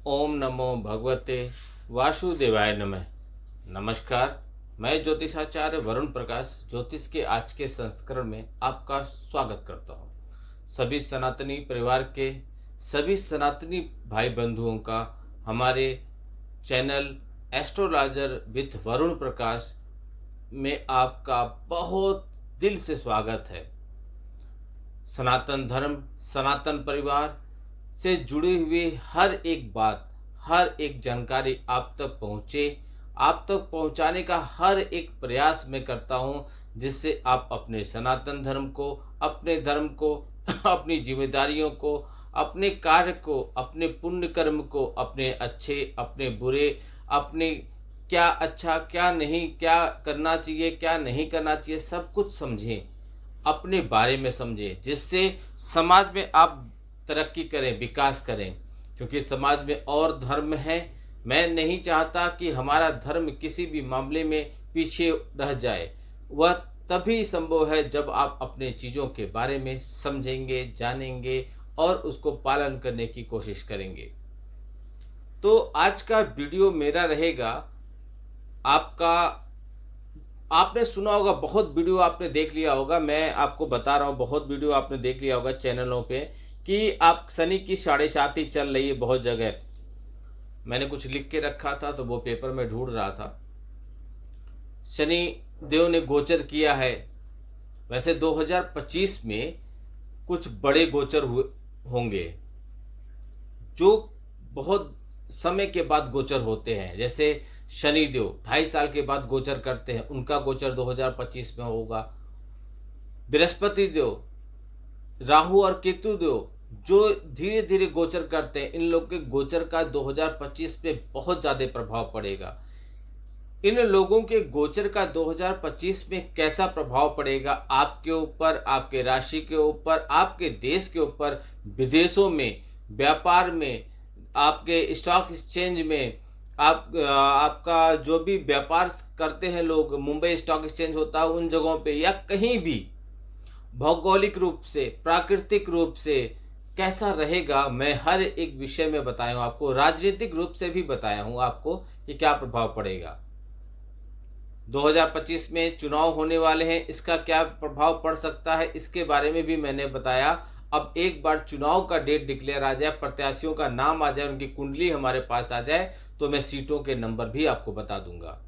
ओम नमो भगवते वासुदेवाय नमः। नमस्कार, मैं ज्योतिषाचार्य वरुण प्रकाश ज्योतिष के आज के संस्करण में आपका स्वागत करता हूँ। सभी सनातनी परिवार के सभी सनातनी भाई बंधुओं का हमारे चैनल एस्ट्रोलॉजर विथ वरुण प्रकाश में आपका बहुत दिल से स्वागत है। सनातन धर्म, सनातन परिवार से जुड़ी हुई हर एक बात, हर एक जानकारी आप तक पहुँचे, आप तक पहुँचाने का हर एक प्रयास मैं करता हूँ, जिससे आप अपने सनातन धर्म को, अपने धर्म को, अपनी जिम्मेदारियों को, अपने कार्य को, अपने पुण्य कर्म को, अपने अच्छे, अपने बुरे, अपने क्या अच्छा क्या नहीं, क्या करना चाहिए क्या नहीं करना चाहिए, सब कुछ समझें, अपने बारे में समझें, जिससे समाज में आप तरक्की करें, विकास करें। क्योंकि समाज में और धर्म है, मैं नहीं चाहता कि हमारा धर्म किसी भी मामले में पीछे रह जाए। वह तभी संभव है जब आप अपने चीज़ों के बारे में समझेंगे, जानेंगे और उसको पालन करने की कोशिश करेंगे। तो आज का वीडियो मेरा रहेगा आपका। आपने सुना होगा, बहुत वीडियो आपने देख लिया होगा, मैं आपको बता रहा हूँ, बहुत वीडियो आपने देख लिया होगा चैनलों पे कि आप शनि की 7.5 चल रही है बहुत जगह। मैंने कुछ लिख के रखा था तो वो पेपर में ढूंढ रहा था। शनि देव ने गोचर किया है। वैसे 2025 में कुछ बड़े गोचर हुए होंगे जो बहुत समय के बाद गोचर होते हैं। जैसे शनि देव 2.5 साल के बाद गोचर करते हैं, उनका गोचर 2025 में होगा। बृहस्पति देव, राहु और केतु देव जो धीरे धीरे गोचर करते हैं, इन लोग के गोचर का 2025 पे बहुत ज़्यादा प्रभाव पड़ेगा। इन लोगों के गोचर का 2025 में कैसा प्रभाव पड़ेगा आपके ऊपर, आपके राशि के ऊपर, आपके देश के ऊपर, विदेशों में, व्यापार में, आपके स्टॉक एक्सचेंज में, आपका जो भी व्यापार करते हैं लोग, मुंबई स्टॉक एक्सचेंज होता है उन जगहों पे, या कहीं भी भौगोलिक रूप से, प्राकृतिक रूप से कैसा रहेगा, मैं हर एक विषय में बताया हूँ आपको। राजनीतिक रूप से भी बताया हूँ आपको कि क्या प्रभाव पड़ेगा। 2025 में चुनाव होने वाले हैं, इसका क्या प्रभाव पड़ सकता है, इसके बारे में भी मैंने बताया। अब एक बार चुनाव का डेट डिक्लेयर आ जाए, प्रत्याशियों का नाम आ जाए, उनकी कुंडली हमारे पास आ जाए, तो मैं सीटों के नंबर भी आपको बता दूंगा।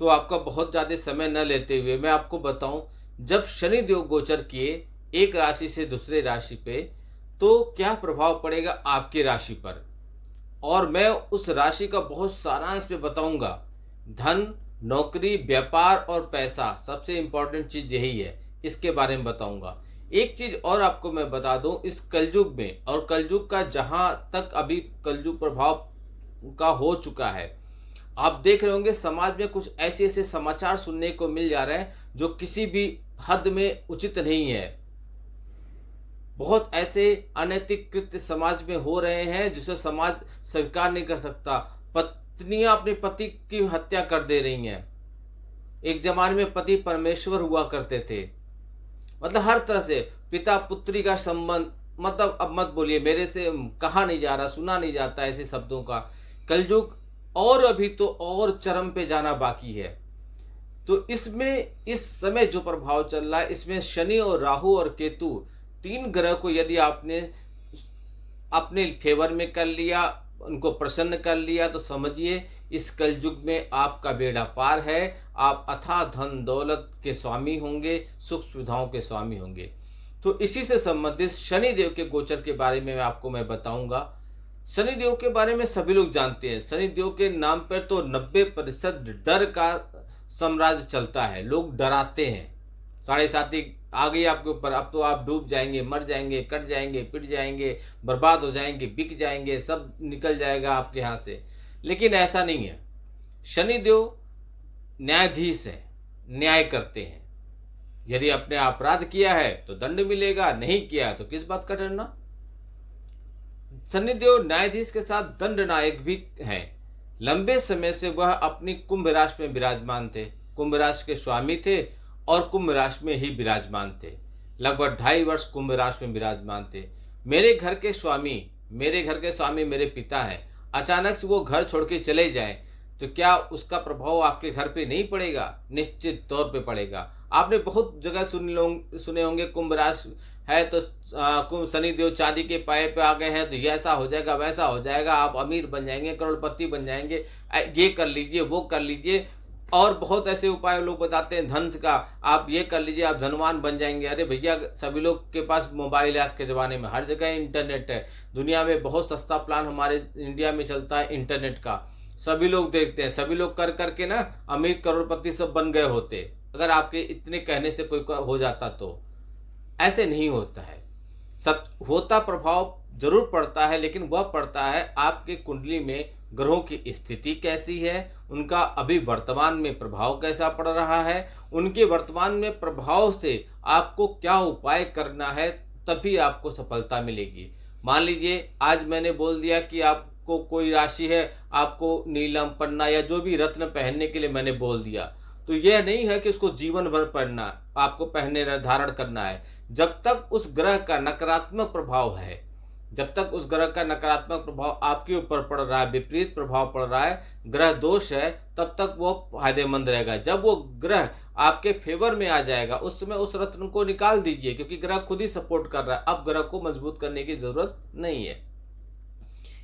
तो आपका बहुत ज़्यादा समय न लेते हुए मैं आपको बताऊं, जब शनि देव गोचर किए एक राशि से दूसरे राशि पे, तो क्या प्रभाव पड़ेगा आपकी राशि पर, और मैं उस राशि का बहुत सारांश पे बताऊंगा। धन, नौकरी, व्यापार और पैसा, सबसे इंपॉर्टेंट चीज यही है, इसके बारे में बताऊंगा। एक चीज और आपको मैं बता दूं, इस कलयुग में, और कलयुग का जहां तक अभी कलयुग प्रभाव का हो चुका है, आप देख रहे होंगे समाज में कुछ ऐसे ऐसे समाचार सुनने को मिल जा रहे हैं जो किसी भी हद में उचित नहीं है। बहुत ऐसे अनैतिक कृत्य समाज में हो रहे हैं जिसे समाज स्वीकार नहीं कर सकता। पत्नियां अपने पति की हत्या कर दे रही हैं। एक जमाने में पति परमेश्वर हुआ करते थे। मतलब हर तरह से पिता पुत्री का संबंध, मतलब अब मत बोलिए, मेरे से कहा नहीं जा रहा, सुना नहीं जाता ऐसे शब्दों का। कलयुग और अभी तो और चरम पे जाना बाकी है। तो इसमें इस समय जो प्रभाव चल रहा है, इसमें शनि और राहु और केतु, 3 ग्रह को यदि आपने अपने फेवर में कर लिया, उनको प्रसन्न कर लिया, तो समझिए इस कलयुग में आपका बेड़ा पार है। आप अथाह धन दौलत के स्वामी होंगे, सुख सुविधाओं के स्वामी होंगे। तो इसी से संबंधित शनि देव के गोचर के बारे में आपको मैं बताऊंगा। शनि देव के बारे में सभी लोग जानते हैं। शनि देव के नाम पर तो 90% डर का साम्राज्य चलता है, लोग डराते हैं। 7.5 आ गई आपके ऊपर, अब तो आप डूब जाएंगे, मर जाएंगे, कट जाएंगे, पिट जाएंगे, बर्बाद हो जाएंगे, बिक जाएंगे, सब निकल जाएगा आपके यहाँ से। लेकिन ऐसा नहीं है। शनिदेव न्यायाधीश है, न्याय करते हैं। यदि आपने अपराध किया है तो दंड मिलेगा, नहीं किया तो किस बात का डरना। शनिदेव न्यायाधीश के साथ दंड नायक भी हैं। लंबे समय से वह अपनी कुंभ राशि में विराजमान थे, कुंभ राशि के स्वामी थे और कुंभ राशि में ही विराजमान थे। लगभग 2.5 वर्ष कुंभ राशि में विराजमान थे। मेरे घर के स्वामी मेरे पिता हैं। अचानक से वो घर छोड़ के चले जाएं, तो क्या उसका प्रभाव आपके घर पे नहीं पड़ेगा? निश्चित तौर पे पड़ेगा। आपने बहुत जगह सुने होंगे कुंभ राशि है तो कुंभ शनि देव चांदी के पाए पे आ गए हैं तो ये ऐसा हो जाएगा, वैसा हो जाएगा, आप अमीर बन जाएंगे, करोड़पति बन जाएंगे, ये कर लीजिए, वो कर लीजिए। और बहुत ऐसे उपाय लोग बताते हैं धन का, आप ये कर लीजिए, आप धनवान बन जाएंगे। अरे भैया, सभी लोग के पास मोबाइल है आज के ज़माने में, हर जगह इंटरनेट है। दुनिया में बहुत सस्ता प्लान हमारे इंडिया में चलता है इंटरनेट का, सभी लोग देखते हैं, सभी लोग कर करके ना अमीर करोड़पति सब बन गए होते, अगर आपके इतने कहने से कोई हो जाता तो। ऐसे नहीं होता है। सब होता, प्रभाव जरूर पड़ता है, लेकिन वह पड़ता है आपके कुंडली में ग्रहों की स्थिति कैसी है, उनका अभी वर्तमान में प्रभाव कैसा पड़ रहा है, उनके वर्तमान में प्रभाव से आपको क्या उपाय करना है, तभी आपको सफलता मिलेगी। मान लीजिए आज मैंने बोल दिया कि आपको कोई राशि है, आपको नीलम पन्ना या जो भी रत्न पहनने के लिए मैंने बोल दिया, तो यह नहीं है कि उसको जीवन भर पहनना, आपको पहनने धारण करना है। जब तक उस ग्रह का नकारात्मक प्रभाव है, जब तक उस ग्रह का नकारात्मक प्रभाव आपके ऊपर पड़ रहा है, विपरीत प्रभाव पड़ रहा है, ग्रह दोष है, तब तक वो फायदेमंद रहेगा। जब वो ग्रह आपके फेवर में आ जाएगा, उस समय उस रत्न को निकाल दीजिए, क्योंकि ग्रह खुद ही सपोर्ट कर रहा है, अब ग्रह को मजबूत करने की जरूरत नहीं है।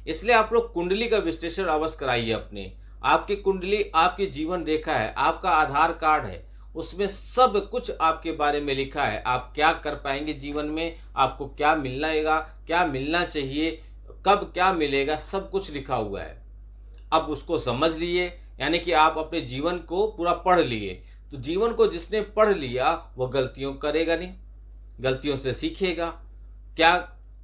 इसलिए आप लोग कुंडली का विश्लेषण अवश्य कराइए अपने। आपकी कुंडली आपकी जीवन रेखा है, आपका आधार कार्ड है, उसमें सब कुछ आपके बारे में लिखा है। आप क्या कर पाएंगे जीवन में, आपको क्या मिलना क्या मिलना चाहिए, कब क्या मिलेगा, सब कुछ लिखा हुआ है। अब उसको समझ लिए, यानी कि आप अपने जीवन को पूरा पढ़ लिए। तो जीवन को जिसने पढ़ लिया वो गलतियों करेगा नहीं, गलतियों से सीखेगा, क्या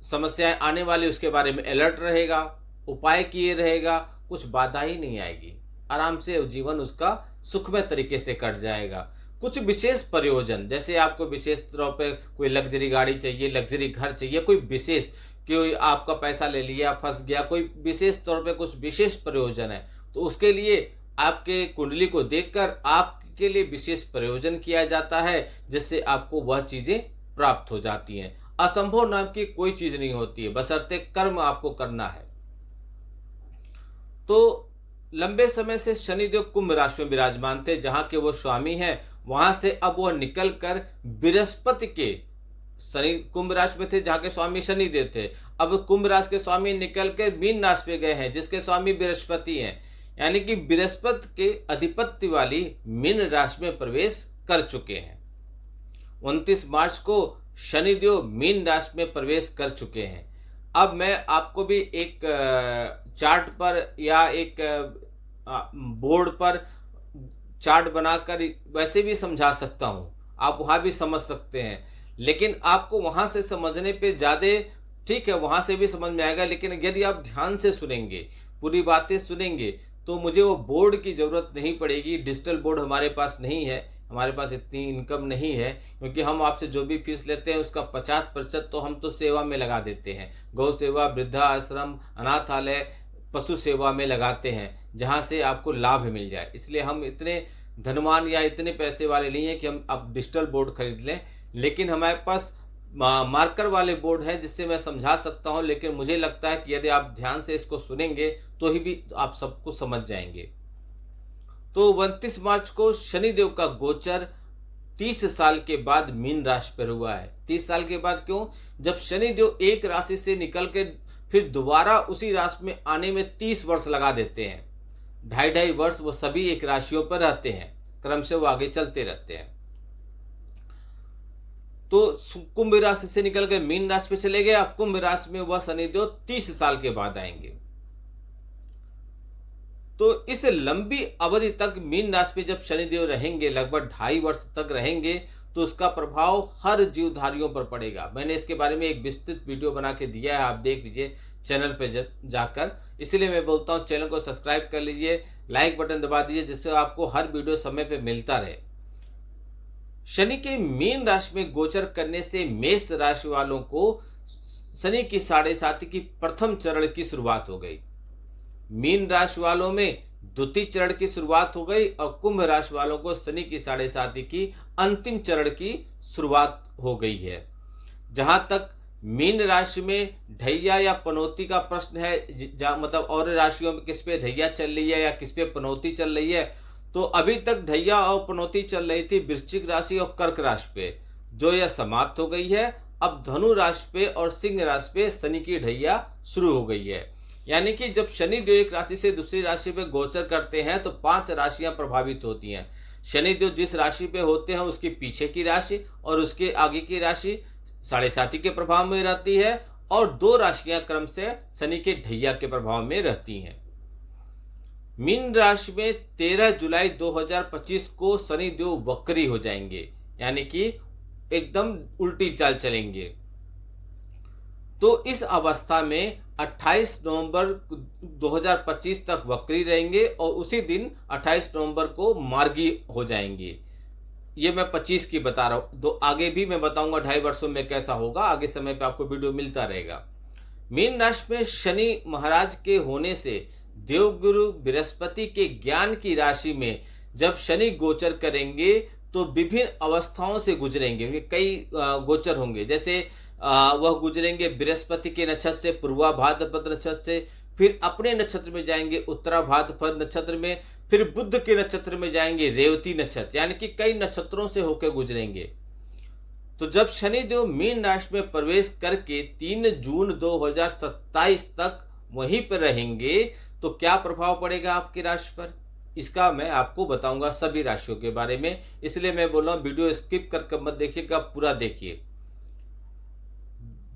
समस्याएं आने वाली उसके बारे में अलर्ट रहेगा, उपाय किए रहेगा, कुछ बाधा ही नहीं आएगी, आराम से जीवन उसका सुखमय तरीके से कट जाएगा। कुछ विशेष प्रयोजन, जैसे आपको विशेष तौर पे कोई लग्जरी गाड़ी चाहिए, लग्जरी घर चाहिए, कोई विशेष, कोई आपका पैसा ले लिया फंस गया, कोई विशेष तौर पे कुछ विशेष प्रयोजन है, तो उसके लिए आपके कुंडली को देखकर आपके लिए विशेष प्रयोजन किया जाता है, जिससे आपको वह चीजें प्राप्त हो जाती हैं। असंभव नाम की कोई चीज नहीं होती है, बशर्ते कर्म आपको करना है। तो लंबे समय से शनिदेव कुंभ राशि में विराजमान थे, जहां के वो स्वामी हैं, वहां से अब वो निकलकर बृहस्पति के, शनि कुंभ राशि में थे जहां के स्वामी शनिदेव थे, अब कुंभ राशि के स्वामी निकलकर मीन राशि में गए हैं, जिसके स्वामी बृहस्पति हैं, यानी कि बृहस्पति के अधिपत्य वाली मीन राशि में प्रवेश कर चुके हैं। 29 मार्च को शनिदेव मीन राशि में प्रवेश कर चुके हैं। अब मैं आपको भी एक चार्ट पर या एक बोर्ड पर चार्ट बनाकर वैसे भी समझा सकता हूं, आप वहां भी समझ सकते हैं, लेकिन आपको वहां से समझने पे ज़्यादा ठीक है, वहां से भी समझ में आएगा, लेकिन यदि आप ध्यान से सुनेंगे, पूरी बातें सुनेंगे, तो मुझे वो बोर्ड की ज़रूरत नहीं पड़ेगी। डिजिटल बोर्ड हमारे पास नहीं है, हमारे पास इतनी इनकम नहीं है, क्योंकि हम आपसे जो भी फीस लेते हैं उसका 50% तो हम तो सेवा में लगा देते हैं, गौ सेवा, वृद्धा आश्रम, अनाथालय, पशु सेवा में लगाते हैं, जहां से आपको लाभ मिल जाए। इसलिए हम इतने धनवान या इतने पैसे वाले नहीं हैं कि हम अब डिजिटल बोर्ड खरीद लें, लेकिन हमारे पास मार्कर वाले बोर्ड हैं जिससे मैं समझा सकता हूं। लेकिन मुझे लगता है कि यदि आप ध्यान से इसको सुनेंगे तो ही भी आप सब कुछ समझ जाएंगे। तो 29 मार्च को शनिदेव का गोचर 30 साल के बाद मीन राशि पर हुआ है। 30 साल के बाद क्यों? जब शनिदेव एक राशि से निकल के फिर दोबारा उसी राशि में आने में 30 वर्ष लगा देते हैं, 2.5 वर्ष वो सभी एक राशियों पर रहते हैं, क्रम से वो आगे चलते रहते हैं। तो कुंभ राशि से निकल के मीन राशि पे चले गए, अब कुंभ राशि में वह शनिदेव 30 साल के बाद आएंगे। तो इस लंबी अवधि तक मीन राशि पे जब शनिदेव रहेंगे, लगभग 2.5 वर्ष तक रहेंगे, तो उसका प्रभाव हर जीवधारियों पर पड़ेगा। मैंने इसके बारे में एक विस्तृत वीडियो बना के दिया है, आप देख लीजिए चैनल पे जाकर। इसीलिए मैं बोलता हूँ चैनल को सब्सक्राइब कर लीजिए, लाइक बटन दबा दीजिए, जिससे आपको हर वीडियो समय पे मिलता रहे। शनि के मीन राशि में गोचर करने से मेष राशि वालों को शनि की 7.5 की प्रथम चरण की शुरुआत हो गई, मीन राशि वालों में द्वितीय चरण की शुरुआत हो गई, और कुंभ राशि वालों को शनि की 7.5 की अंतिम चरण की शुरुआत हो गई है। जहां तक मीन राशि में ढैया या पनौती का प्रश्न है, मतलब और राशियों में किस पे ढैया चल रही है या किस पे पनौती चल रही है, तो अभी तक ढैया और पनौती चल रही थी वृश्चिक राशि और कर्क राशि पे, जो यह समाप्त हो गई है। अब धनु राशि पे और सिंह राशि पे शनि की ढैया शुरू हो गई है। यानी कि जब शनि देव एक राशि से दूसरी राशि पे गोचर करते हैं तो 5 राशियां प्रभावित होती हैं। शनि देव जिस राशि पे होते हैं उसके पीछे की राशि और उसके आगे की राशि साढ़े साथी के प्रभाव में रहती है, और 2 राशियां क्रम से शनि के ढैया के प्रभाव में रहती हैं। मीन राशि में 13 जुलाई 2025 को शनि देव वक्री हो जाएंगे, यानी कि एकदम उल्टी चाल चलेंगे। तो इस अवस्था में 28 नवंबर 2025 तक वक्री रहेंगे और उसी दिन 28 नवंबर को मार्गी हो जाएंगे। ये मैं 25 की बता रहा हूँ, तो आगे भी मैं बताऊंगा 2.5 वर्षों में कैसा होगा, आगे समय पे आपको वीडियो मिलता रहेगा। मीन राशि में शनि महाराज के होने से देवगुरु बृहस्पति के ज्ञान की राशि में जब शनि गोचर करेंगे तो विभिन्न अवस्थाओं से गुजरेंगे, कई गोचर होंगे। जैसे वह गुजरेंगे बृहस्पति के नक्षत्र से पूर्वा भाद्रपद नक्षत्र से, फिर अपने नक्षत्र में जाएंगे उत्तरा भाद्रपद नक्षत्र में, फिर बुध के नक्षत्र में जाएंगे रेवती नक्षत्र, यानी कि कई नक्षत्रों से होकर गुजरेंगे। तो जब शनिदेव मीन राशि में प्रवेश करके 3 जून 2027 तक वहीं पर रहेंगे तो क्या प्रभाव पड़ेगा आपकी राशि पर, इसका मैं आपको बताऊंगा सभी राशियों के बारे में। इसलिए मैं बोल रहा हूं वीडियो स्किप करके मत देखिएगा, पूरा देखिए।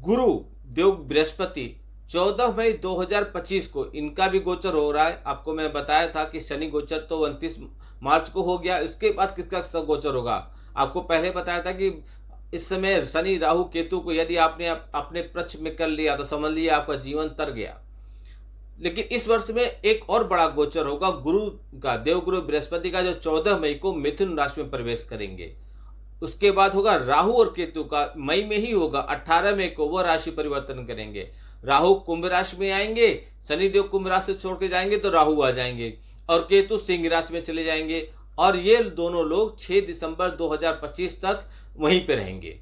गुरु देव बृहस्पति 14 मई 2025 को इनका भी गोचर हो रहा है। आपको मैं बताया था कि शनि गोचर तो 29 मार्च को हो गया, इसके बाद किसका गोचर होगा। आपको पहले बताया था कि इस समय शनि राहु केतु को यदि आपने अपने पक्ष में कर लिया तो समझ लिया आपका जीवन तर गया। लेकिन इस वर्ष में एक और बड़ा गोचर होगा गुरु का, देवगुरु बृहस्पति का, जो 14 मई को मिथुन राशि में प्रवेश करेंगे। उसके बाद होगा राहु और केतु का, मई में ही होगा, 18 मई को वो राशि परिवर्तन करेंगे। राहु कुंभ राशि में आएंगे, शनिदेव कुंभ राशि से छोड़ के जाएंगे तो राहु आ जाएंगे, और केतु सिंह राशि में चले जाएंगे, और ये दोनों लोग 6 दिसंबर 2025 तक वहीं पे रहेंगे।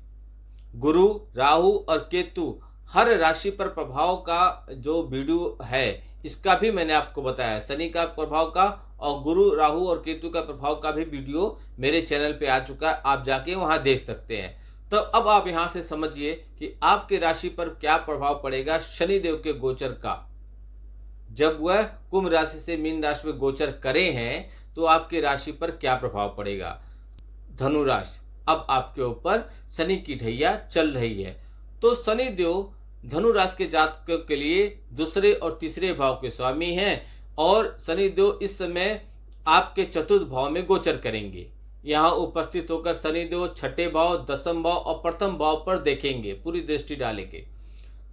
गुरु, राहु और केतु हर राशि पर प्रभाव का जो वीडियो है इसका भी मैंने आपको बताया, शनि का प्रभाव का और गुरु, राहु और केतु का प्रभाव का भी वीडियो मेरे चैनल पे आ चुका है, आप जाके वहां देख सकते हैं। तो अब आप यहां से समझिए कि आपकी राशि पर क्या प्रभाव पड़ेगा शनिदेव के गोचर का। जब वह कुंभ राशि से मीन राशि में गोचर करे हैं तो आपकी राशि पर क्या प्रभाव पड़ेगा। धनु राशि, अब आपके ऊपर शनि की ढैया चल रही है, तो शनिदेव धनु राशि के जातकों के लिए दूसरे और तीसरे भाव के स्वामी हैं, और शनिदेव इस समय आपके चतुर्थ भाव में गोचर करेंगे। यहाँ उपस्थित होकर शनिदेव छठे भाव, दसम भाव और प्रथम भाव पर देखेंगे, पूरी दृष्टि डालेंगे।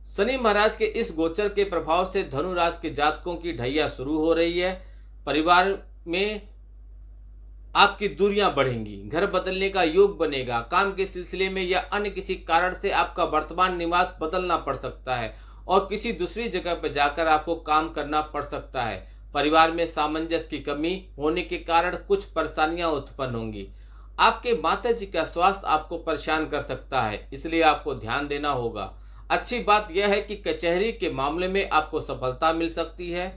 शनि महाराज के इस गोचर के प्रभाव से धनु राशि के जातकों की ढैया शुरू हो रही है। परिवार में आपकी दूरियां बढ़ेंगी, घर बदलने का योग बनेगा, काम के सिलसिले में या अन्य किसी कारण से आपका वर्तमान निवास बदलना पड़ सकता है और किसी दूसरी जगह पर जाकर आपको काम करना पड़ सकता है। परिवार में सामंजस्य की कमी होने के कारण कुछ परेशानियां उत्पन्न होंगी। आपके माता जी का स्वास्थ्य आपको परेशान कर सकता है, इसलिए आपको ध्यान देना होगा। अच्छी बात यह है कि कचहरी के मामले में आपको सफलता मिल सकती है।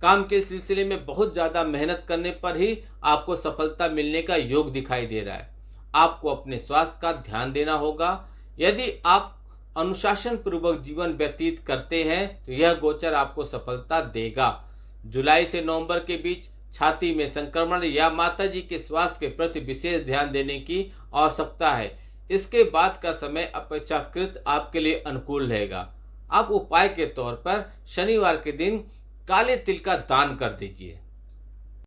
काम के सिलसिले में बहुत ज़्यादा मेहनत करने पर ही आपको सफलता मिलने का योग दिखाई दे रहा है। आपको अपने स्वास्थ्य का ध्यान देना होगा। यदि आप अनुशासन पूर्वक जीवन व्यतीत करते हैं तो यह गोचर आपको सफलता देगा। जुलाई से नवंबर के बीच छाती में संक्रमण या माताजी के स्वास्थ्य के प्रति विशेष ध्यान देने की आवश्यकता है। इसके बाद का समय अपेक्षाकृत आपके लिए अनुकूल रहेगा। आप उपाय के तौर पर शनिवार के दिन काले तिल का दान कर दीजिए।